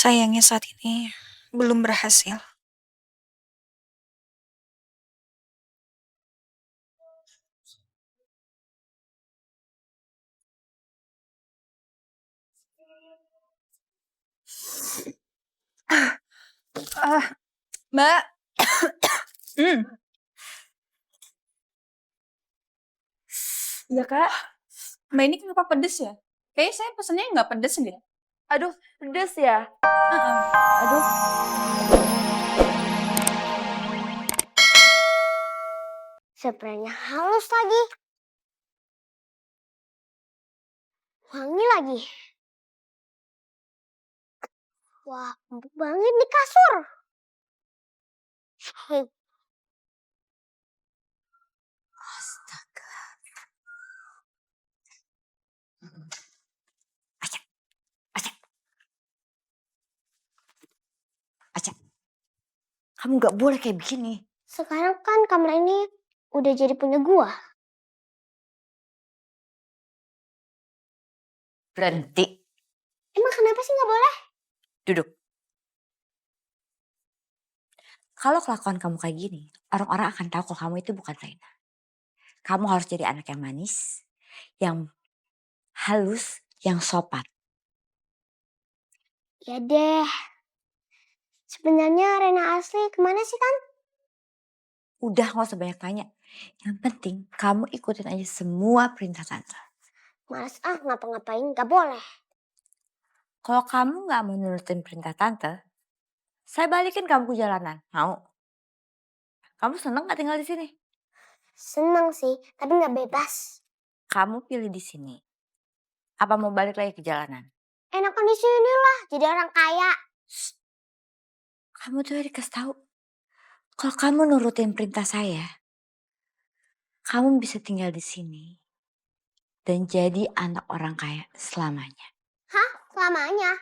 Sayangnya saat ini belum berhasil. Ah, Mbak. Hmm. Iya kak, Mbak ini kenapa pedes ya? Kayaknya saya pesennya nggak pedes deh. aduh pedes ya. Heeh. Aduh, Spraynya halus lagi. Wangi lagi. Wah, empuk banget di kasur. Hei, Aca, kamu nggak boleh kayak begini. sekarang kan kamar ini udah jadi punya gua. Berhenti, Emang kenapa sih nggak boleh? duduk. Kalau kelakuan kamu kayak gini, orang-orang akan tahu kalau kamu itu bukan Reina. Kamu harus jadi anak yang manis, yang halus, yang sopan. Ya deh. Sebenarnya Rena asli kemana sih kan? Udah gak usah banyak tanya. Yang penting kamu ikutin aja semua perintah tante. Males ngapa-ngapain nggak boleh. Kalau kamu gak mau nurutin perintah tante, saya balikin kamu ke jalanan. Mau? Kamu seneng gak tinggal di sini? Seneng sih, tapi nggak bebas. Kamu pilih di sini. Apa mau balik lagi ke jalanan? Enakan di sini lah, jadi orang kaya. Kamu tuh dikasih tahu. Kalau kamu nurutin perintah saya, kamu bisa tinggal di sini dan jadi anak orang kaya selamanya. Hah? Selamanya?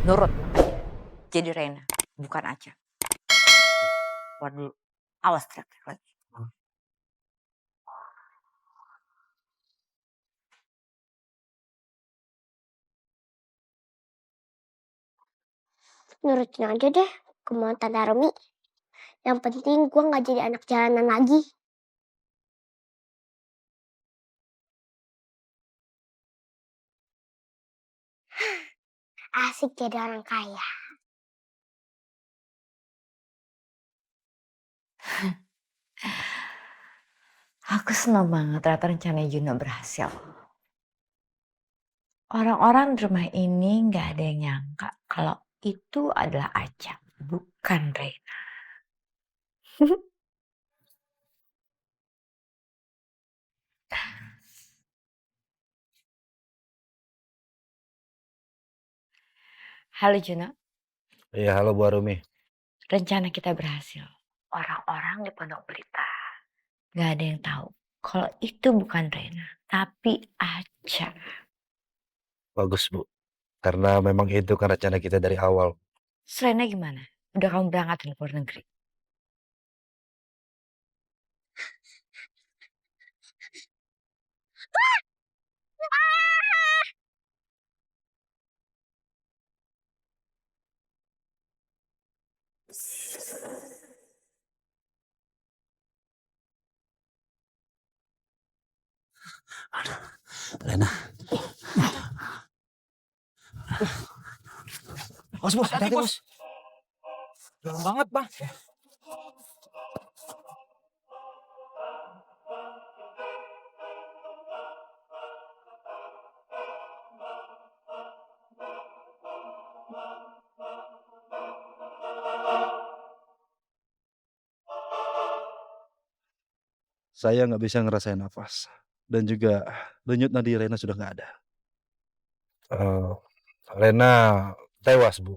Nurut aja. Jadi Reina, bukan Aca. Waduh, awas teriak lagi. Nurutin aja deh kemauan Tante Romi. Yang penting gua nggak jadi anak jalanan lagi. Asik jadi orang kaya. Aku senang banget ternyata rencana Juno berhasil. Orang-orang di rumah ini gak ada yang nyangka kalau itu adalah Aca, bukan Reina. Halo Juno, Iya, halo Bu Arumi. rencana kita berhasil. Orang-orang di Pondok Pelita gak ada yang tahu kalau itu bukan Reina, tapi Aca. Bagus Bu. Karena memang itu kan rencana kita dari awal. Serena gimana? Udah kamu berangkat ke luar negeri? Rena. Bos, hati-hati bos. Dalam banget, Bang. Saya nggak bisa ngerasain nafas. Dan juga denyut nadi Rena sudah nggak ada. Rena tewas Bu.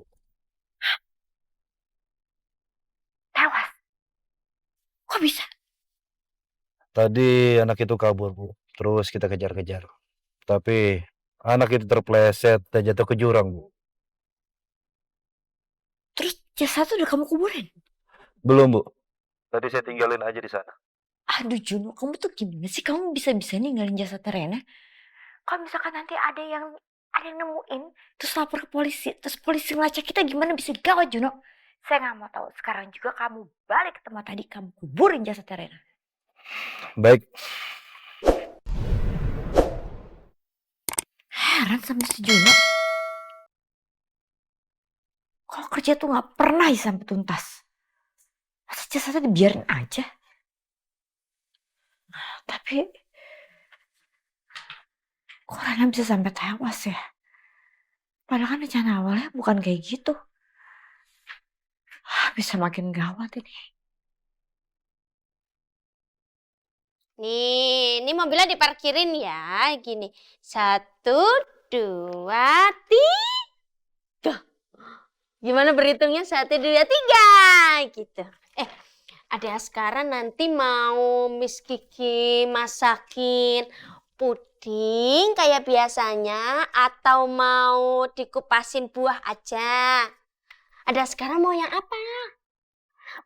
Tewas? Kok bisa? Tadi anak itu kabur Bu. Terus kita kejar-kejar. Tapi anak itu terpleset dan jatuh ke jurang Bu. Terus jasad udah kamu kuburin? Belum Bu. Tadi saya tinggalin aja di sana. Aduh Juno, kamu tuh gimana sih? Kamu bisa-bisa ninggalin jasad Rena? Kalau misalkan nanti ada yang ada yang nemuin, terus lapor ke polisi, terus polisi ngelacak kita, gimana bisa gawat Juno. Saya nggak mau tahu. Sekarang juga kamu balik ke tempat tadi, kamu kuburin jasadnya Rena. Baik. Heran sama si Juno. Kalau kerja tuh nggak pernah ya sampai tuntas. Masa jasadnya dibiarin aja. Tapi kok Rena bisa sampai tewas ya? Padahal kan rencana awalnya bukan kayak gitu. Bisa makin gawat ini. Nih, ini mobilnya diparkirin ya, gini. 1, 2, 3. Gimana berhitungnya? 1, 2, 3, gitu. Ada sekarang nanti mau Miss Kiki masakin puding kayak biasanya atau mau dikupasin buah aja? Ada sekarang mau yang apa?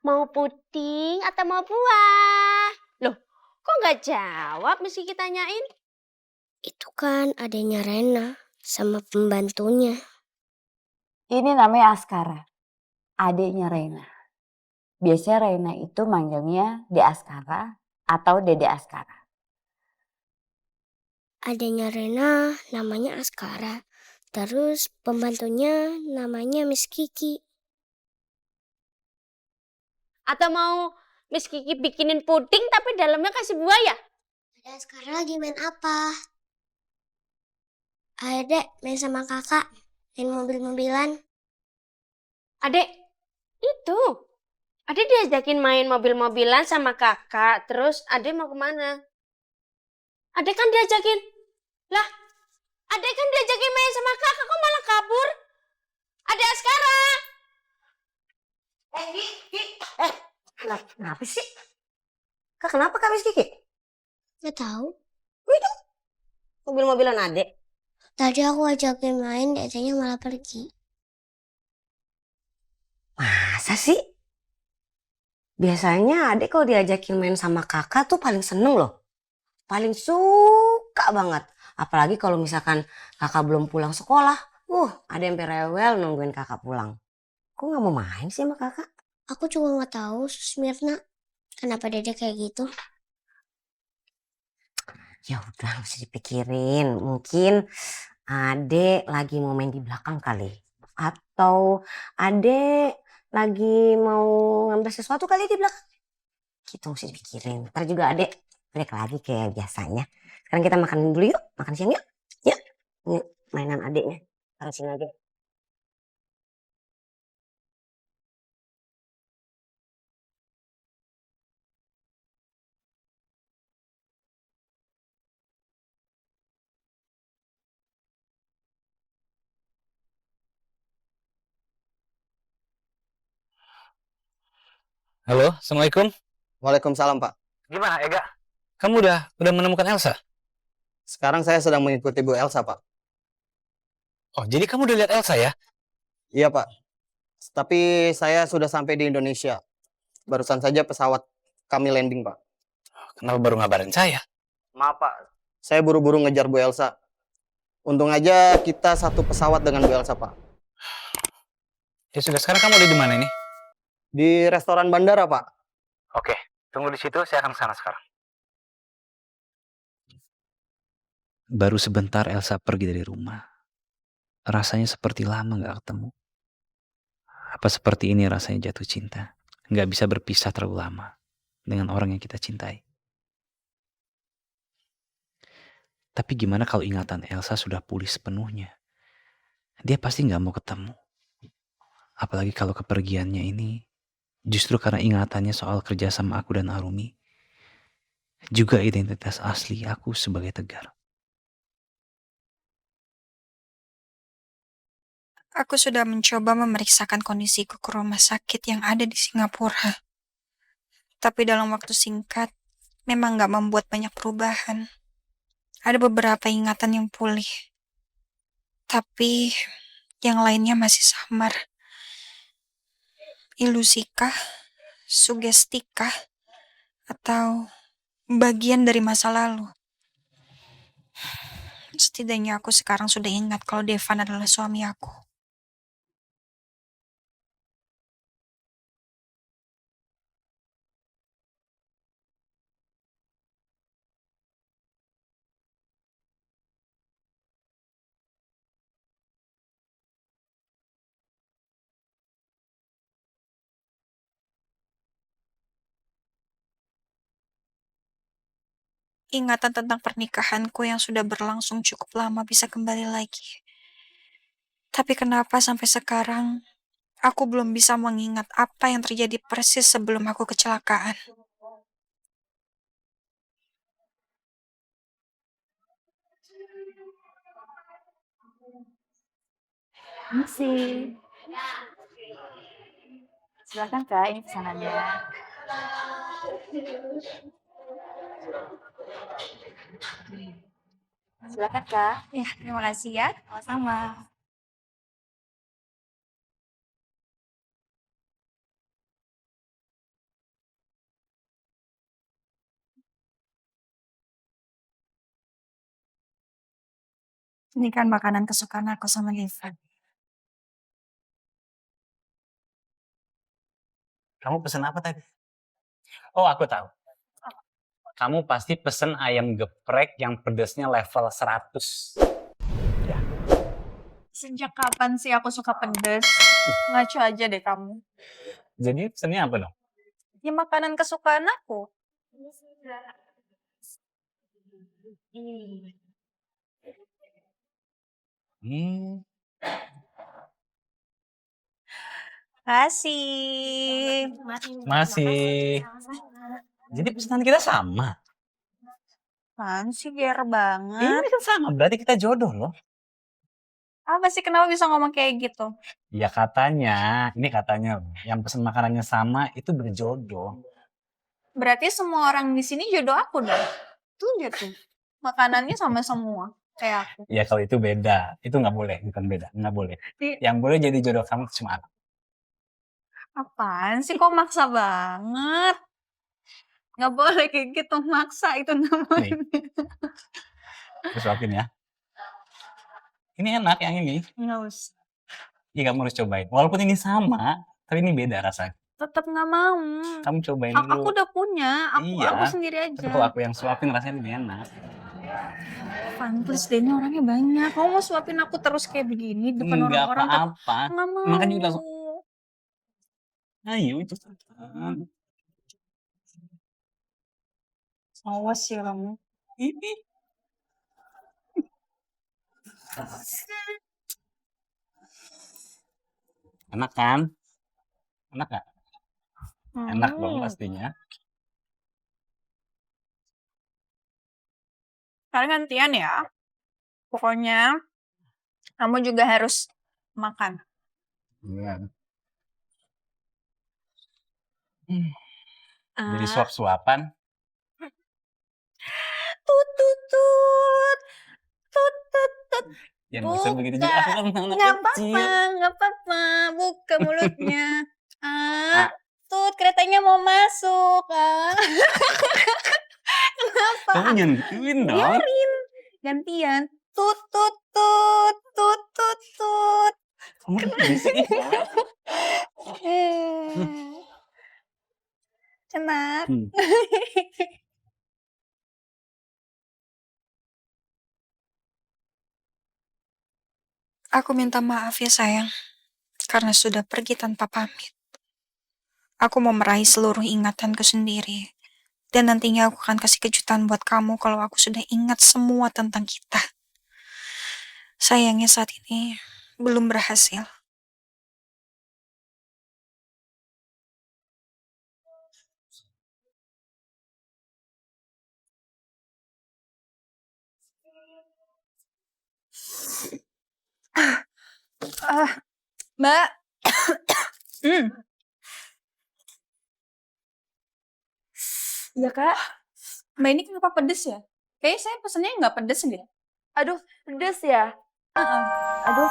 Mau puding atau mau buah? Loh, kok nggak jawab Miss Kiki tanyain? Itu kan adanya Rena sama pembantunya. Ini namanya Askara, adiknya Rena. Biasanya Rena itu manggilnya De Askara atau Dede Askara. Adanya Rena namanya Askara. Terus pembantunya namanya Miss Kiki. Atau mau Miss Kiki bikinin puding tapi dalamnya kasih buah ya? Ada Askara lagi main apa? Ayo dek, main sama kakak. Main mobil-mobilan. Adek, itu. Adek diajakin main mobil-mobilan sama kakak. Terus adek mau kemana? Adek kan diajakin. Lah, adek kan diajakin main sama kakak. Kok malah kabur? Adek Askara. Kenapa sih? Kak, kenapa Kak Miss Kiki? Gak tahu. Itu mobil-mobilan adek. Tadi aku ajakin main, dianya malah pergi. Masa sih? Biasanya adek kalau diajakin main sama kakak tuh paling seneng loh. Paling suka banget. Apalagi kalau misalkan kakak belum pulang sekolah. Ada yang rewel nungguin kakak pulang. Kok gak mau main sih sama kakak? Aku juga gak tahu, Sus Mirna. Kenapa Dede kayak gitu? Ya udah, gak usah dipikirin. Mungkin adek lagi mau main di belakang kali. Atau adek lagi mau ngambil sesuatu kali di belakang. Gitu mesti dipikirin. Ntar juga adek balik lagi kayak biasanya. Sekarang kita makan dulu yuk. Makan siang yuk. Yuk. Ini mainan adeknya. Taruh sini aja. Halo, Assalamualaikum. Waalaikumsalam, Pak. Gimana, Ega? Kamu udah menemukan Elsa? Sekarang saya sedang mengikuti Bu Elsa, Pak. Oh, jadi kamu udah lihat Elsa ya? Iya, Pak. Tapi saya sudah sampai di Indonesia. Barusan saja pesawat kami landing, Pak. Kenapa baru ngabarin saya? Maaf, Pak. Saya buru-buru ngejar Bu Elsa. Untung aja kita satu pesawat dengan Bu Elsa, Pak. Ya sudah, sekarang kamu ada di mana ini? Di restoran bandara, Pak. Oke, tunggu di situ, saya akan kesana sekarang. Baru sebentar Elsa pergi dari rumah. Rasanya seperti lama gak ketemu. Apa seperti ini rasanya jatuh cinta? Gak bisa berpisah terlalu lama dengan orang yang kita cintai. Tapi gimana kalau ingatan Elsa sudah pulih sepenuhnya? Dia pasti gak mau ketemu. Apalagi kalau kepergiannya ini justru karena ingatannya soal kerja sama aku dan Arumi. Juga identitas asli aku sebagai Tegar. Aku sudah mencoba memeriksakan kondisiku ke rumah sakit yang ada di Singapura. Tapi dalam waktu singkat, memang gak membuat banyak perubahan. Ada beberapa ingatan yang pulih. Tapi yang lainnya masih samar. Ilusikah? Sugestikah? Atau bagian dari masa lalu? Setidaknya aku sekarang sudah ingat kalau Devan adalah suami aku. Ingatan tentang pernikahanku yang sudah berlangsung cukup lama bisa kembali lagi. Tapi kenapa sampai sekarang aku belum bisa mengingat apa yang terjadi persis sebelum aku kecelakaan? Masih. Silakan Kak, ini pesanannya. Silakan Kak. Ya, terima kasih ya. Sama-sama. Ini kan makanan kesukaan aku sama Devan. Kamu pesen apa tadi? Oh, aku tahu. Kamu pasti pesen ayam geprek yang pedasnya level 100. Ya. Sejak kapan sih aku suka pedes? Ngaco aja deh kamu. Jadi pesennya apa dong? Ya makanan kesukaan aku. Hmm, Kasih. masih. Jadi pesanan kita sama. Apaan sih biar banget? Ini kan sama, berarti kita jodoh loh. Apa sih kenapa bisa ngomong kayak gitu? Ya katanya, ini katanya loh, yang pesen makanannya sama itu berjodoh. Berarti semua orang di sini jodoh aku dong. Tuh dia tuh. Makanannya sama semua. Kayak aku. Ya kalau itu beda, itu nggak boleh, bukan beda, nggak boleh. Di- Yang boleh jadi jodoh kamu cuma aku. Apaan sih kok maksa banget? Nggak boleh kayak gitu, maksa itu namanya. Aku suapin ya. Ini enak yang ini. Nggak usah. Iya kamu harus cobain. Walaupun ini sama, tapi ini beda rasanya. Tetap nggak mau. Kamu cobain Aku dulu. udah punya, aku Iya. sendiri Tapi kalau aja. aku yang suapin rasanya lebih enak. Fan, please deh, ini orangnya banyak. Kamu mau suapin aku terus kayak begini depan Enggak orang-orang? apa-apa. Nggak mau. Makanya juga langsung, ayo itu. Awas ya kamu. Ini. Enak kan? Enak gak? Enak dong pastinya. Sekarang gantian ya. Pokoknya kamu juga harus makan. Iya. Jadi Ah. suap-suapan. Tut tut tut. Tut tut tut. Ya nggak usah begitu juga. Aku kan anak Nggak kecil. apa-apa, nggak apa-apa. Buka mulutnya. Ah. Tut, keretanya mau masuk. Kenapa? Kamu nyentuhin dong. Biarin. Gantian. Tut tut tut. Tut tut tut. Kamu berisik ih. Enak. Aku minta maaf ya sayang, karena sudah pergi tanpa pamit. Aku mau meraih seluruh ingatanku sendiri. Dan nantinya aku akan kasih kejutan buat kamu kalau aku sudah ingat semua tentang kita. Sayangnya saat ini belum berhasil. Mbak. Iya kak, Mbak ini kenapa pedes ya? Kayaknya saya pesennya nggak pedes deh. aduh pedes ya. Aduh,